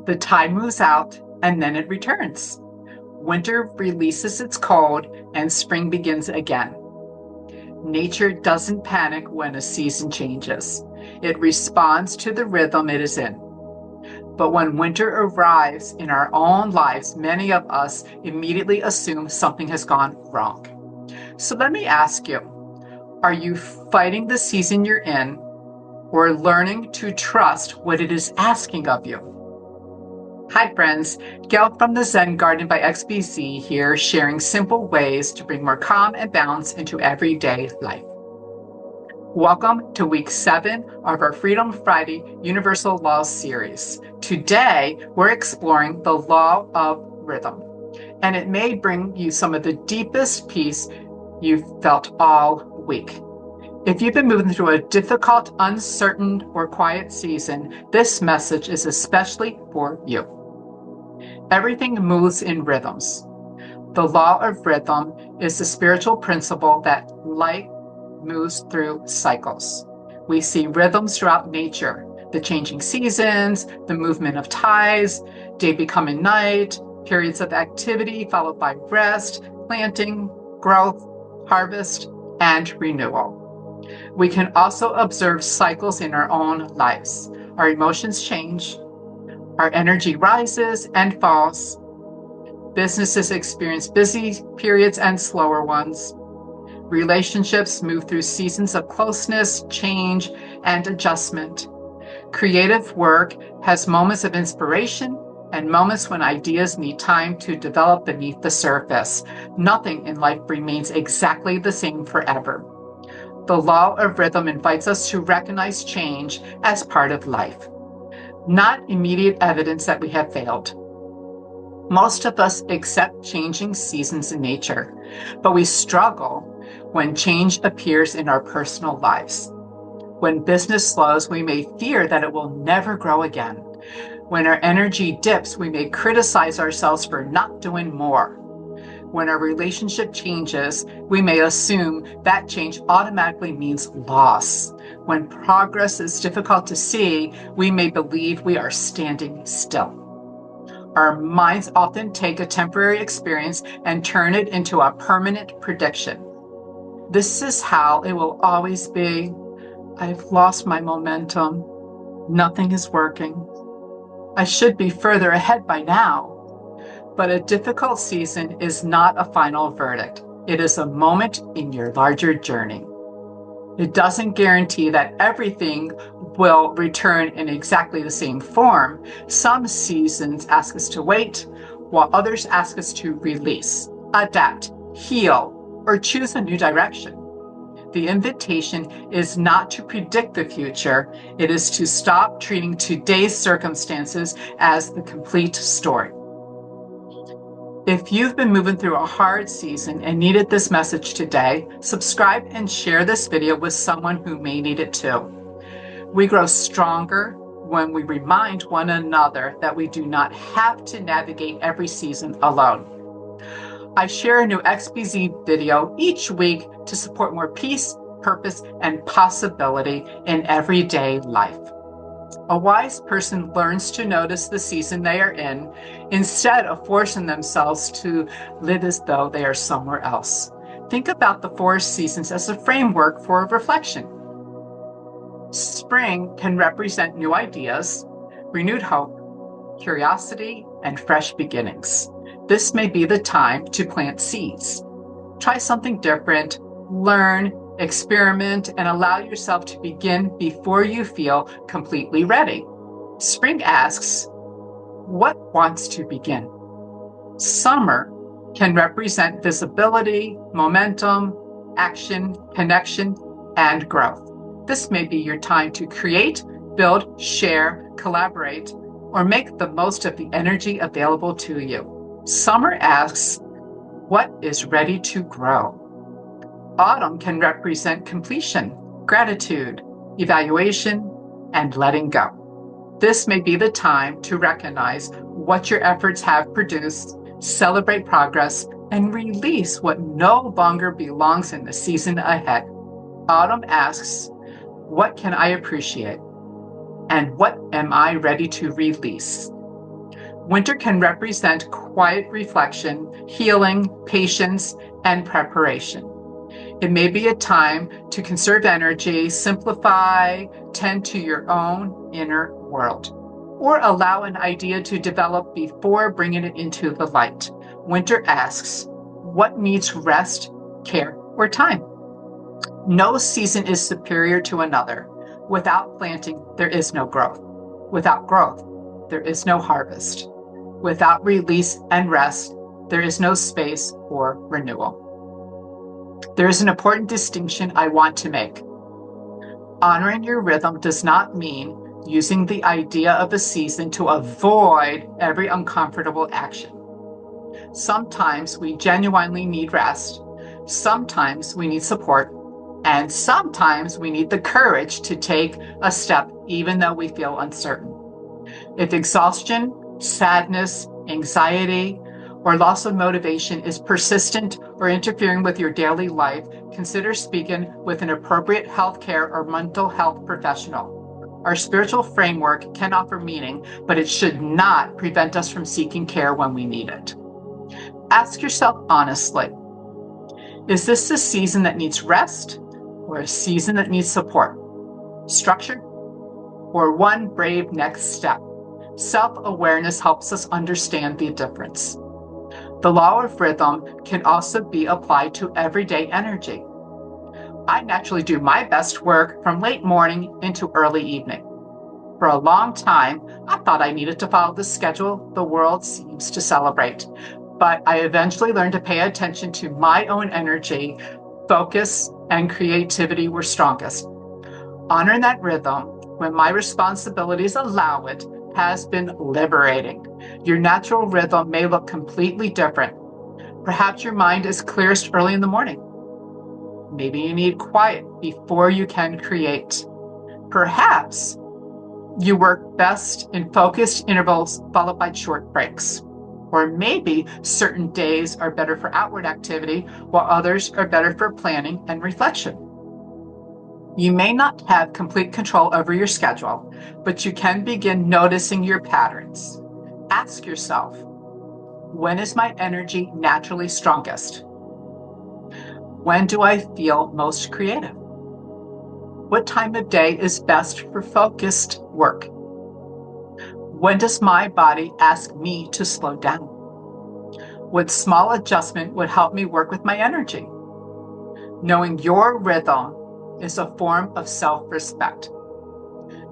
The tide moves out and then it returns. Winter releases its cold and spring begins again. Nature doesn't panic when a season changes. It responds to the rhythm it is in. But when winter arrives in our own lives, many of us immediately assume something has gone wrong. So let me ask you, are you fighting the season you're in or learning to trust what it is asking of you? Hi friends, Gail from the Zen Garden by XBZ here, sharing simple ways to bring more calm and balance into everyday life. Welcome to week 7 of our Freedom Friday Universal Laws series. Today, we're exploring the law of rhythm, and it may bring you some of the deepest peace you've felt all week. If you've been moving through a difficult, uncertain, or quiet season, this message is especially for you. Everything moves in rhythms. The law of rhythm is the spiritual principle that life moves through cycles. We see rhythms throughout nature, the changing seasons, the movement of tides, day becoming night, periods of activity followed by rest, planting, growth, harvest, and renewal. We can also observe cycles in our own lives. Our emotions change, our energy rises and falls. Businesses experience busy periods and slower ones. Relationships move through seasons of closeness, change, and adjustment. Creative work has moments of inspiration and moments when ideas need time to develop beneath the surface. Nothing in life remains exactly the same forever. The law of rhythm invites us to recognize change as part of life, not immediate evidence that we have failed. Most of us accept changing seasons in nature, but we struggle when change appears in our personal lives. When business slows, we may fear that it will never grow again. When our energy dips, we may criticize ourselves for not doing more. When our relationship changes, we may assume that change automatically means loss. When progress is difficult to see, we may believe we are standing still. Our minds often take a temporary experience and turn it into a permanent prediction. This is how it will always be. I've lost my momentum. Nothing is working. I should be further ahead by now. But a difficult season is not a final verdict. It is a moment in your larger journey. It doesn't guarantee that everything will return in exactly the same form. Some seasons ask us to wait, while others ask us to release, adapt, heal, or choose a new direction. The invitation is not to predict the future. It is to stop treating today's circumstances as the complete story. If you've been moving through a hard season and needed this message today, subscribe and share this video with someone who may need it too. We grow stronger when we remind one another that we do not have to navigate every season alone. I share a new XBZ video each week to support more peace, purpose, and possibility in everyday life. A wise person learns to notice the season they are in instead of forcing themselves to live as though they are somewhere else. Think about the 4 seasons as a framework for reflection. Spring can represent new ideas, renewed hope, curiosity, and fresh beginnings. This may be the time to plant seeds. Try something different, learn, experiment, and allow yourself to begin before you feel completely ready. Spring asks, what wants to begin? Summer can represent visibility, momentum, action, connection, and growth. This may be your time to create, build, share, collaborate, or make the most of the energy available to you. Summer asks, what is ready to grow? Autumn can represent completion, gratitude, evaluation, and letting go. This may be the time to recognize what your efforts have produced, celebrate progress, and release what no longer belongs in the season ahead. Autumn asks, what can I appreciate? And what am I ready to release? Winter can represent quiet reflection, healing, patience, and preparation. It may be a time to conserve energy, simplify, tend to your own inner world, or allow an idea to develop before bringing it into the light. Winter asks, what needs rest, care, or time? No season is superior to another. Without planting, there is no growth. Without growth, there is no harvest. Without release and rest, there is no space for renewal. There is an important distinction I want to make. Honoring your rhythm does not mean using the idea of a season to avoid every uncomfortable action. Sometimes we genuinely need rest. Sometimes we need support. And sometimes we need the courage to take a step even though we feel uncertain. If exhaustion, sadness, anxiety, or loss of motivation is persistent or interfering with your daily life, consider speaking with an appropriate healthcare or mental health professional. Our spiritual framework can offer meaning, but it should not prevent us from seeking care when we need it. Ask yourself honestly, is this a season that needs rest or a season that needs support, structure, or one brave next step? Self-awareness helps us understand the difference. The law of rhythm can also be applied to everyday energy. I naturally do my best work from late morning into early evening. For a long time, I thought I needed to follow the schedule the world seems to celebrate, but I eventually learned to pay attention to my own energy, focus, and creativity were strongest. Honoring that rhythm, when my responsibilities allow it, has been liberating. Your natural rhythm may look completely different. Perhaps your mind is clearest early in the morning. Maybe you need quiet before you can create. Perhaps you work best in focused intervals followed by short breaks. Or maybe certain days are better for outward activity while others are better for planning and reflection. You may not have complete control over your schedule, but you can begin noticing your patterns. Ask yourself, when is my energy naturally strongest? When do I feel most creative? What time of day is best for focused work? When does my body ask me to slow down? What small adjustment would help me work with my energy? Knowing your rhythm is a form of self-respect.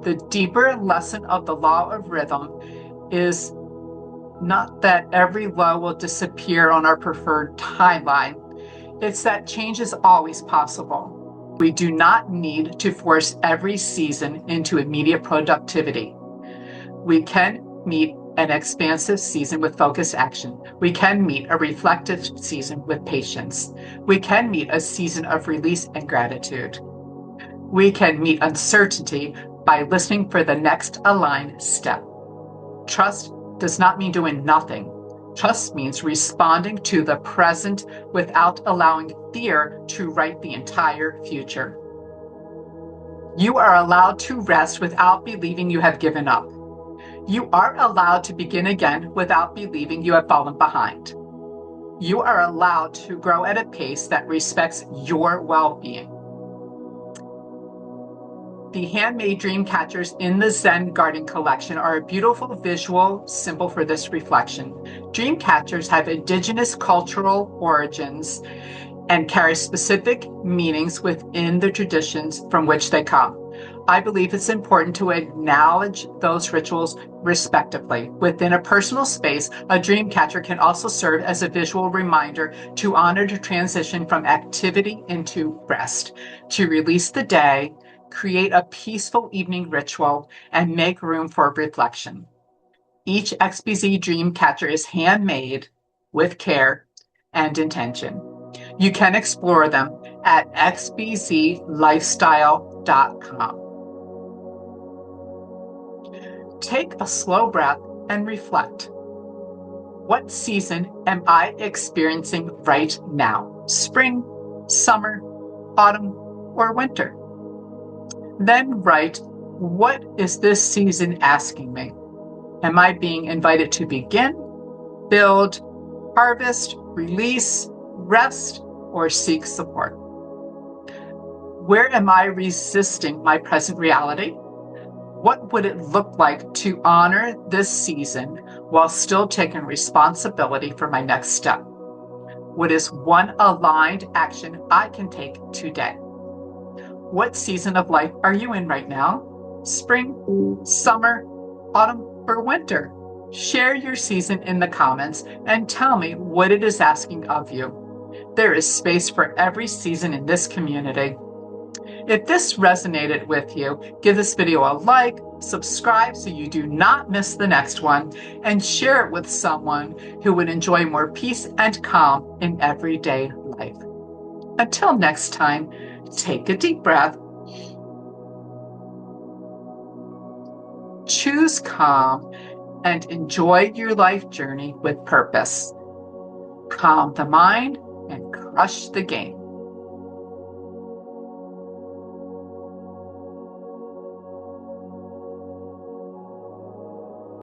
The deeper lesson of the law of rhythm is not that every low will disappear on our preferred timeline. It's that change is always possible. We do not need to force every season into immediate productivity. We can meet an expansive season with focused action. We can meet a reflective season with patience. We can meet a season of release and gratitude. We can meet uncertainty by listening for the next aligned step. Trust does not mean doing nothing. Trust means responding to the present without allowing fear to write the entire future. You are allowed to rest without believing you have given up. You are allowed to begin again without believing you have fallen behind. You are allowed to grow at a pace that respects your well-being. The handmade dream catchers in the Zen Garden collection are a beautiful visual symbol for this reflection. Dream catchers have indigenous cultural origins and carry specific meanings within the traditions from which they come. I believe it's important to acknowledge those rituals respectively. Within a personal space, a dream catcher can also serve as a visual reminder to honor the transition from activity into rest, to release the day, create a peaceful evening ritual, and make room for reflection. Each XBZ dream catcher is handmade with care and intention. You can explore them at xbzlifestyle.com. Take a slow breath and reflect. What season am I experiencing right now? Spring, summer, autumn, or winter? Then write, what is this season asking me? Am I being invited to begin, build, harvest, release, rest, or seek support? Where am I resisting my present reality? What would it look like to honor this season while still taking responsibility for my next step? What is one aligned action I can take today? What season of life are you in right now? Spring, summer, autumn, or winter? Share your season in the comments and tell me what it is asking of you. There is space for every season in this community. If this resonated with you, give this video a like, subscribe so you do not miss the next one, and share it with someone who would enjoy more peace and calm in everyday life. Until next time, take a deep breath, choose calm, and enjoy your life journey with purpose. Calm the mind and crush the game.